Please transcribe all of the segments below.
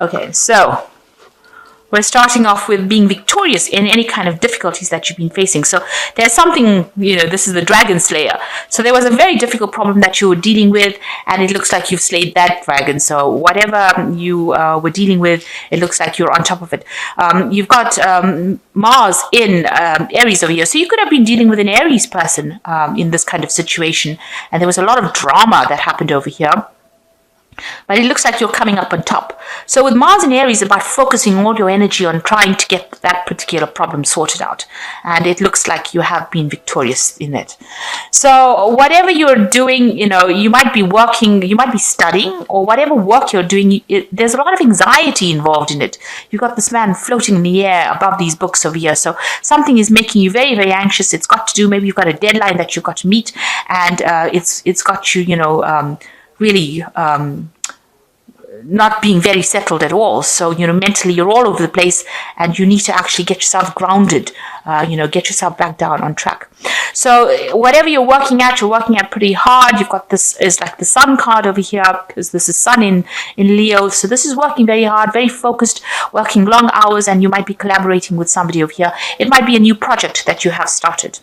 Okay, so we're starting off with being victorious in any kind of difficulties that you've been facing. So there's something, this is the Dragon Slayer. So there was a very difficult problem that you were dealing with, and it looks like you've slayed that dragon. So whatever you were dealing with, it looks like you're on top of it. You've got Mars in Aries over here. So you could have been dealing with an Aries person in this kind of situation. And there was a lot of drama that happened over here. But it looks like you're coming up on top. So with Mars and Aries, about focusing all your energy on trying to get that particular problem sorted out. And it looks like you have been victorious in it. So whatever you're doing, you might be working, you might be studying, or whatever work you're doing, there's a lot of anxiety involved in it. You've got this man floating in the air above these books over here. So something is making you very, very anxious. It's got to do, maybe you've got a deadline that you've got to meet, and it's got you, really not being very settled at all. So, mentally you're all over the place, and you need to actually get yourself grounded, get yourself back down on track. So whatever you're working at pretty hard. You've got this is like the Sun card over here, because this is Sun in Leo. So this is working very hard, very focused, working long hours, and you might be collaborating with somebody over here. It might be a new project that you have started.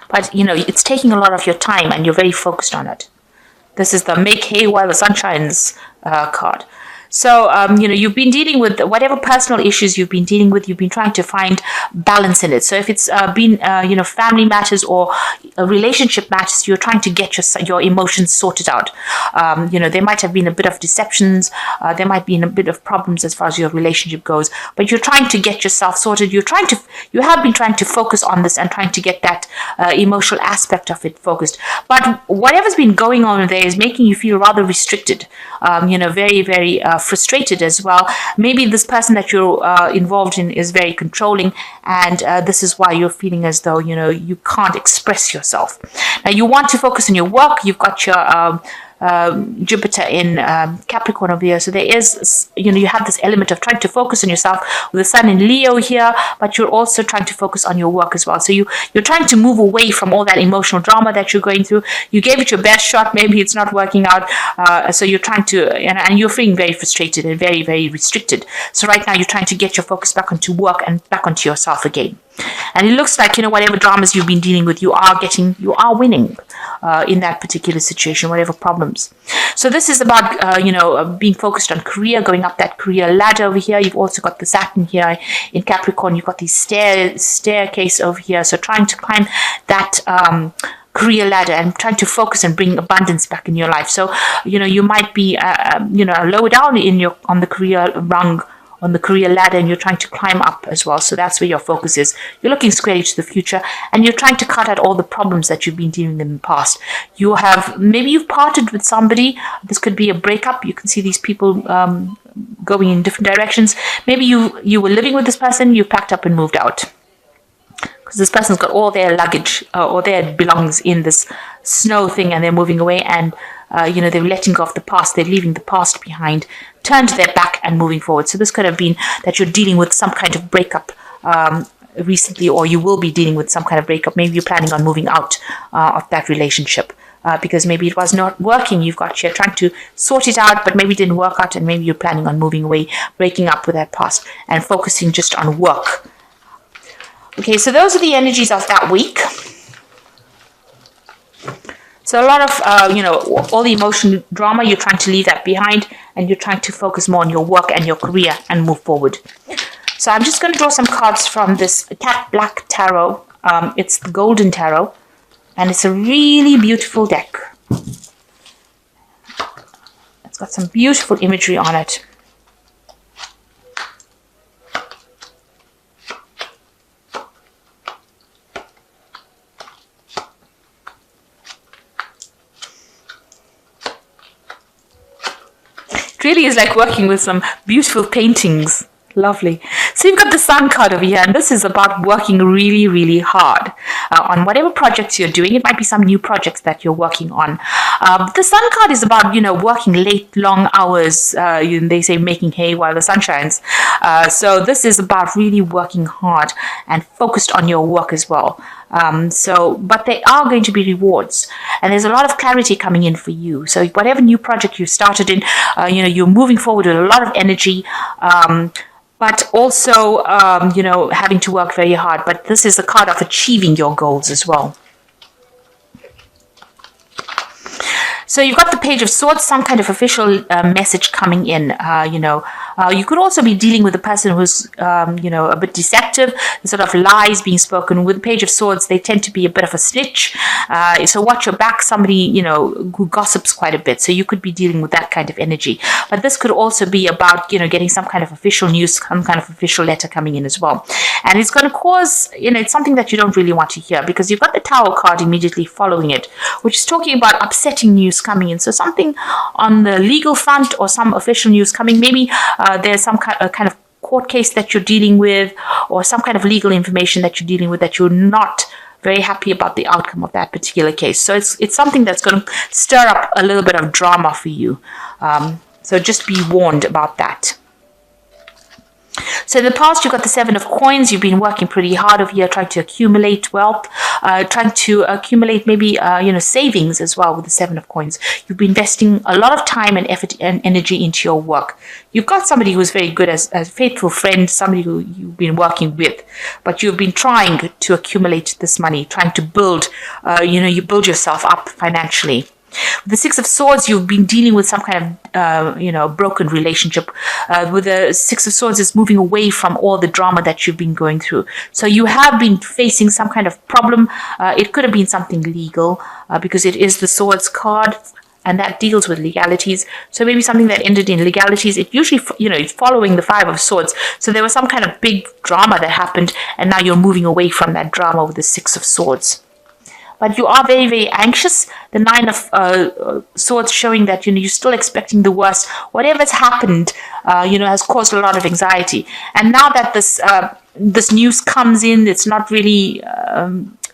But, it's taking a lot of your time, and you're very focused on it. This is the Make Hay While the Sun Shines card. So, you've been dealing with whatever personal issues you've been dealing with. You've been trying to find balance in it. So if it's been, family matters or relationship matters, you're trying to get your emotions sorted out. There might have been a bit of deceptions. There might be a bit of problems as far as your relationship goes. But you're trying to get yourself sorted. You have been trying to focus on this and trying to get that emotional aspect of it focused. But whatever's been going on there is making you feel rather restricted. Very, very frustrated as well. Maybe this person that you're involved in is very controlling, and this is why you're feeling as though you can't express yourself. Now you want to focus on your work. You've got your Jupiter in Capricorn over here, so there is you have this element of trying to focus on yourself with the Sun in Leo here, but you're also trying to focus on your work as well. So you're trying to move away from all that emotional drama that you're going through. You gave it your best shot, maybe it's not working out, so you're trying to, and you're feeling very frustrated and very, very restricted. So right now you're trying to get your focus back onto work and back onto yourself again. And it looks like, whatever dramas you've been dealing with, you are winning in that particular situation, whatever problems. So this is about, being focused on career, going up that career ladder over here. You've also got the Saturn here in Capricorn. You've got the staircase over here. So trying to climb that career ladder and trying to focus and bring abundance back in your life. So, you might be, lower down on the career rung, on the career ladder, and you're trying to climb up as well. So that's where your focus is. You're looking squarely to the future, and you're trying to cut out all the problems that you've been dealing with in the past. Maybe you've parted with somebody. This could be a breakup. You can see these people going in different directions. Maybe you were living with this person, you packed up and moved out. Because this person's got all their luggage or their belongings in this snow thing, and they're moving away, and they're letting go of the past. They're leaving the past behind, turned their back and moving forward. So this could have been that you're dealing with some kind of breakup recently, or you will be dealing with some kind of breakup. Maybe you're planning on moving out of that relationship because maybe it was not working. You're trying to sort it out, but maybe it didn't work out, and maybe you're planning on moving away, breaking up with that past, and focusing just on work. Okay, so those are the energies of that week. So a lot of, all the emotional drama, you're trying to leave that behind, and you're trying to focus more on your work and your career and move forward. So I'm just going to draw some cards from this Cat Black Tarot. It's the Golden Tarot, and it's a really beautiful deck. It's got some beautiful imagery on it. It really is like working with some beautiful paintings. Lovely. So you've got the Sun card over here, and this is about working really, really hard on whatever projects you're doing. It might be some new projects that you're working on. The Sun card is about, working late, long hours. They say making hay while the sun shines. So this is about really working hard and focused on your work as well. But there are going to be rewards, and there's a lot of clarity coming in for you. So whatever new project you started in, you're moving forward with a lot of energy, but also, having to work very hard. But this is a card of achieving your goals as well. So you've got the Page of Swords, some kind of official message coming in. You could also be dealing with a person who's, a bit deceptive, sort of lies being spoken. With the Page of Swords, they tend to be a bit of a snitch. So watch your back, somebody, who gossips quite a bit. So you could be dealing with that kind of energy. But this could also be about, getting some kind of official news, some kind of official letter coming in as well. And it's going to cause, it's something that you don't really want to hear, because you've got the Tower card immediately following it, which is talking about upsetting news coming in. So something on the legal front or some official news coming. Maybe there's some kind of court case that you're dealing with, or some kind of legal information that you're dealing with that you're not very happy about the outcome of that particular case. So it's something that's going to stir up a little bit of drama for you. So just be warned about that. So in the past, you've got the Seven of Coins. You've been working pretty hard over here, trying to accumulate wealth, trying to accumulate maybe, savings as well with the Seven of Coins. You've been investing a lot of time and effort and energy into your work. You've got somebody who's very good as a faithful friend, somebody who you've been working with, but you've been trying to accumulate this money, trying to build, you build yourself up financially. With the Six of Swords, you've been dealing with some kind of, broken relationship. With the Six of Swords, it's moving away from all the drama that you've been going through. So you have been facing some kind of problem. It could have been something legal, because it is the Swords card, and that deals with legalities. So maybe something that ended in legalities. It usually, it's following the Five of Swords. So there was some kind of big drama that happened, and now you're moving away from that drama with the Six of Swords. But you are very, very anxious. The Nine of Swords showing that, you're still expecting the worst. Whatever's happened, has caused a lot of anxiety. And now that this news comes in, it's not really,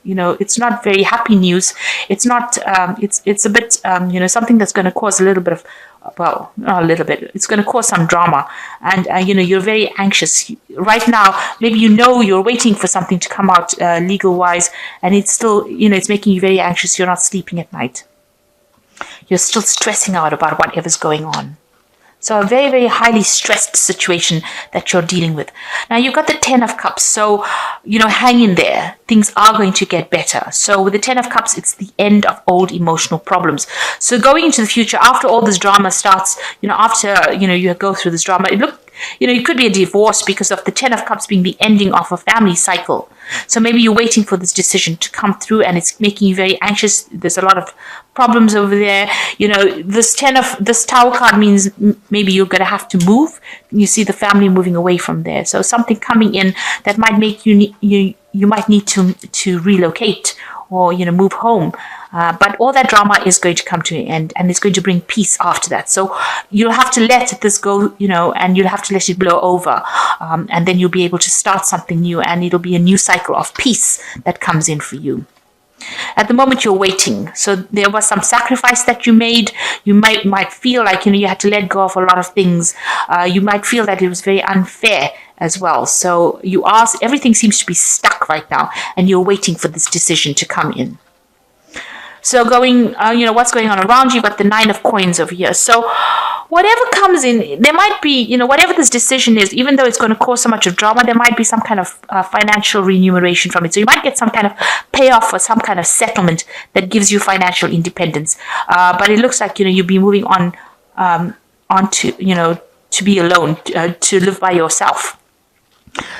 it's not very happy news. It's not, it's a bit, something that's going to cause a little bit of, well, not a little bit. It's going to cause some drama, and you're very anxious right now. Maybe you're waiting for something to come out legal wise, and it's still it's making you very anxious. You're not sleeping at night. You're still stressing out about whatever's going on. So a very, very highly stressed situation that you're dealing with. Now you've got the Ten of Cups. So, hang in there. Things are going to get better. So with the Ten of Cups, it's the end of old emotional problems. So going into the future, after all this drama starts, after, you go through this drama, it could be a divorce because of the Ten of Cups being the ending of a family cycle. So maybe you're waiting for this decision to come through, and it's making you very anxious. There's a lot of problems over there. This Tower card means maybe you're going to have to move. You see the family moving away from there. So something coming in that might make you might need to relocate or move home. But all that drama is going to come to an end, and it's going to bring peace after that. So you'll have to let this go, and you'll have to let it blow over. And then you'll be able to start something new, and it'll be a new cycle of peace that comes in for you. At the moment, you're waiting. So there was some sacrifice that you made. You might feel like, you had to let go of a lot of things. You might feel that it was very unfair as well. So everything seems to be stuck right now, and you're waiting for this decision to come in. So what's going on around you? You've got the Nine of Coins over here. So whatever comes in, there might be, whatever this decision is, even though it's going to cause so much of drama, there might be some kind of financial remuneration from it. So you might get some kind of payoff or some kind of settlement that gives you financial independence. But it looks like, you'll be moving on to be alone, to live by yourself.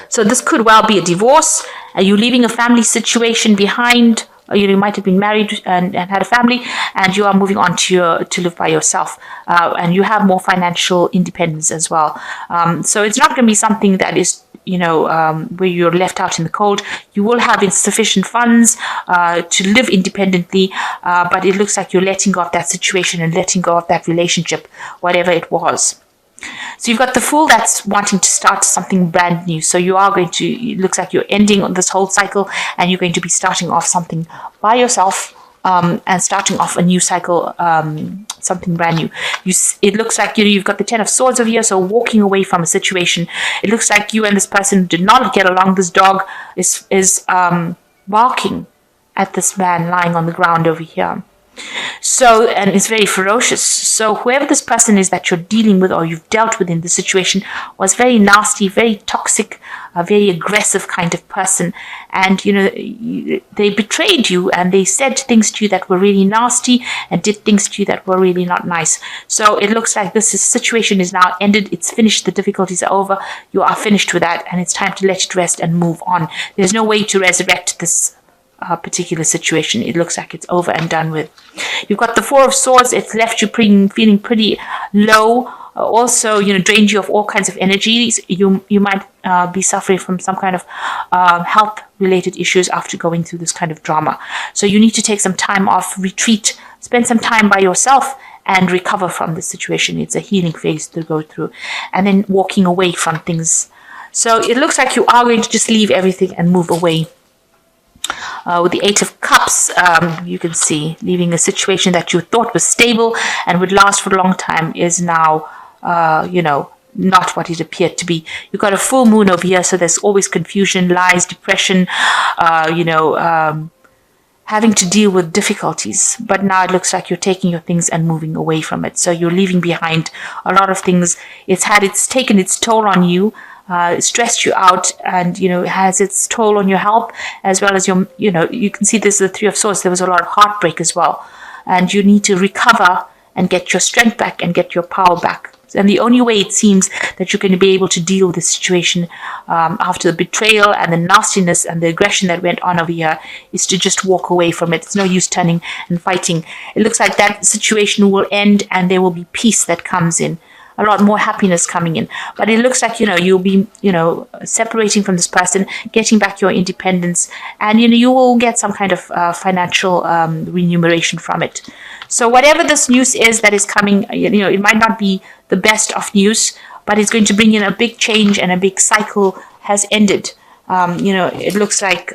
So this could well be a divorce. Are you leaving a family situation behind? You might have been married and had a family, and you are moving on to live by yourself, and you have more financial independence as well. So it's not going to be something that is, where you're left out in the cold. You will have insufficient funds to live independently, but it looks like you're letting go of that situation and letting go of that relationship, whatever it was. So you've got the Fool that's wanting to start something brand new. So you are going to, it looks like you're ending this whole cycle, and you're going to be starting off something by yourself, and starting off a new cycle, something brand new. It looks like you've got the Ten of Swords over here, so walking away from a situation. It looks like you and this person did not get along. This dog is barking at this man lying on the ground over here. So, and it's very ferocious. So whoever this person is that you're dealing with or you've dealt with in the situation was very nasty, very toxic, a very aggressive kind of person. And, they betrayed you and they said things to you that were really nasty and did things to you that were really not nice. So it looks like situation is now ended. It's finished. The difficulties are over. You are finished with that and it's time to let it rest and move on. There's no way to resurrect this particular situation. It looks like it's over and done with. You've got the Four of Swords. It's left you feeling pretty low. Also, drained you of all kinds of energies. You might be suffering from some kind of health-related issues after going through this kind of drama. So you need to take some time off, retreat, spend some time by yourself, and recover from the situation. It's a healing phase to go through, and then walking away from things. So it looks like you are going to just leave everything and move away. With the Eight of Cups, you can see leaving a situation that you thought was stable and would last for a long time is now, not what it appeared to be. You've got a full moon over here, so there's always confusion, lies, depression, having to deal with difficulties. But now it looks like you're taking your things and moving away from it. So you're leaving behind a lot of things. It's taken its toll on you. Stressed you out, and it has its toll on your health as well as your you can see this is the Three of Swords. There was a lot of heartbreak as well, and you need to recover and get your strength back and get your power back. And the only way it seems that you're going to be able to deal with this situation after the betrayal and the nastiness and the aggression that went on over here is to just walk away from it. It's no use turning and fighting. It looks like that situation will end and there will be peace that comes in. A lot more happiness coming in. But it looks like, you'll be, separating from this person, getting back your independence, and, you will get some kind of financial remuneration from it. So whatever this news is that is coming, it might not be the best of news, but it's going to bring in a big change and a big cycle has ended. It looks like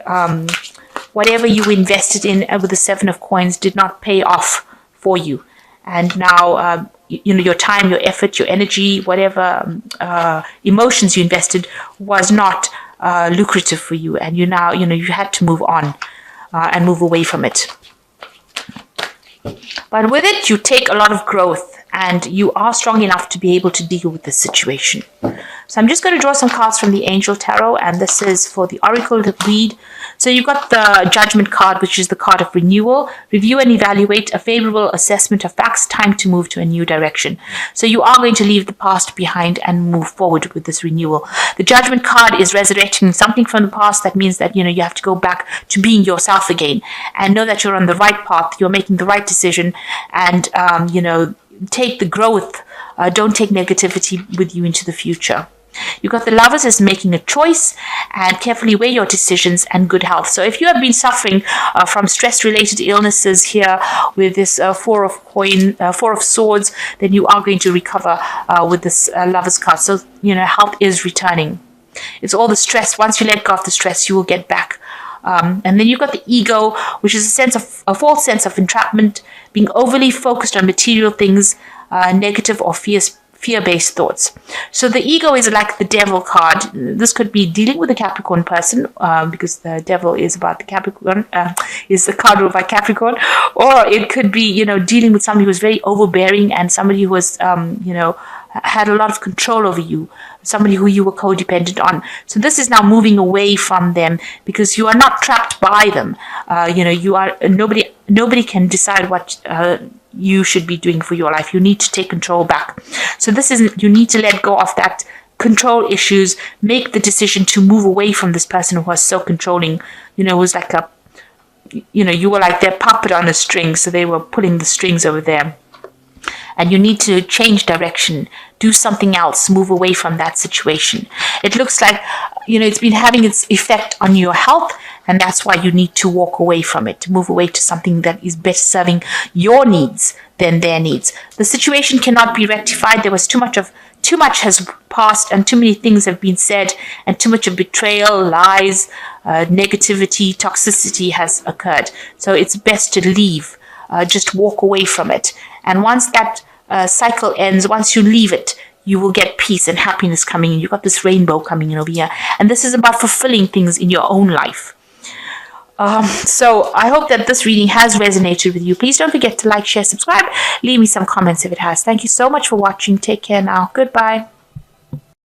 whatever you invested in with the Seven of Coins did not pay off for you. And now, your time, your effort, your energy, whatever emotions you invested was not lucrative for you. And you now, you had to move on and move away from it. But with it, you take a lot of growth and you are strong enough to be able to deal with the situation. So I'm just going to draw some cards from the Angel Tarot, and this is for the Oracle to read. So you've got the Judgment card, which is the card of renewal. Review and evaluate, a favorable assessment of facts, time to move to a new direction. So you are going to leave the past behind and move forward with this renewal. The Judgment card is resurrecting something from the past. That means that, you have to go back to being yourself again and know that you're on the right path. You're making the right decision and, take the growth. Don't take negativity with you into the future. You've got the Lovers as making a choice and carefully weigh your decisions and good health. So if you have been suffering from stress-related illnesses here with this Four of Swords, then you are going to recover with this Lovers card. So, health is returning. It's all the stress. Once you let go of the stress, you will get back. And then you've got the ego, which is a false sense of entrapment, being overly focused on material things, negative or fear-based thoughts. So the ego is like the Devil card. This could be dealing with a Capricorn person, because the Devil is about the Capricorn, is the card ruled by Capricorn, or it could be, dealing with somebody who's very overbearing and somebody who was, had a lot of control over you, somebody who you were codependent on. So this is now moving away from them because you are not trapped by them. You are nobody can decide what you should be doing for your life. You need to take control back. So you need to let go of that control issues, make the decision to move away from this person who was so controlling, was like you were like their puppet on a string, so they were pulling the strings over there. And you need to change direction, do something else, move away from that situation. It looks like, it's been having its effect on your health, and that's why you need to walk away from it, to move away to something that is best serving your needs than their needs. The situation cannot be rectified. There was too much has passed, and too many things have been said, and too much of betrayal, lies, negativity, toxicity has occurred. So it's best to leave, just walk away from it. And once that cycle ends, once you leave it, you will get peace and happiness coming in. You've got this rainbow coming in over here. And this is about fulfilling things in your own life. So I hope that this reading has resonated with you. Please don't forget to like, share, subscribe. Leave me some comments if it has. Thank you so much for watching. Take care now. Goodbye.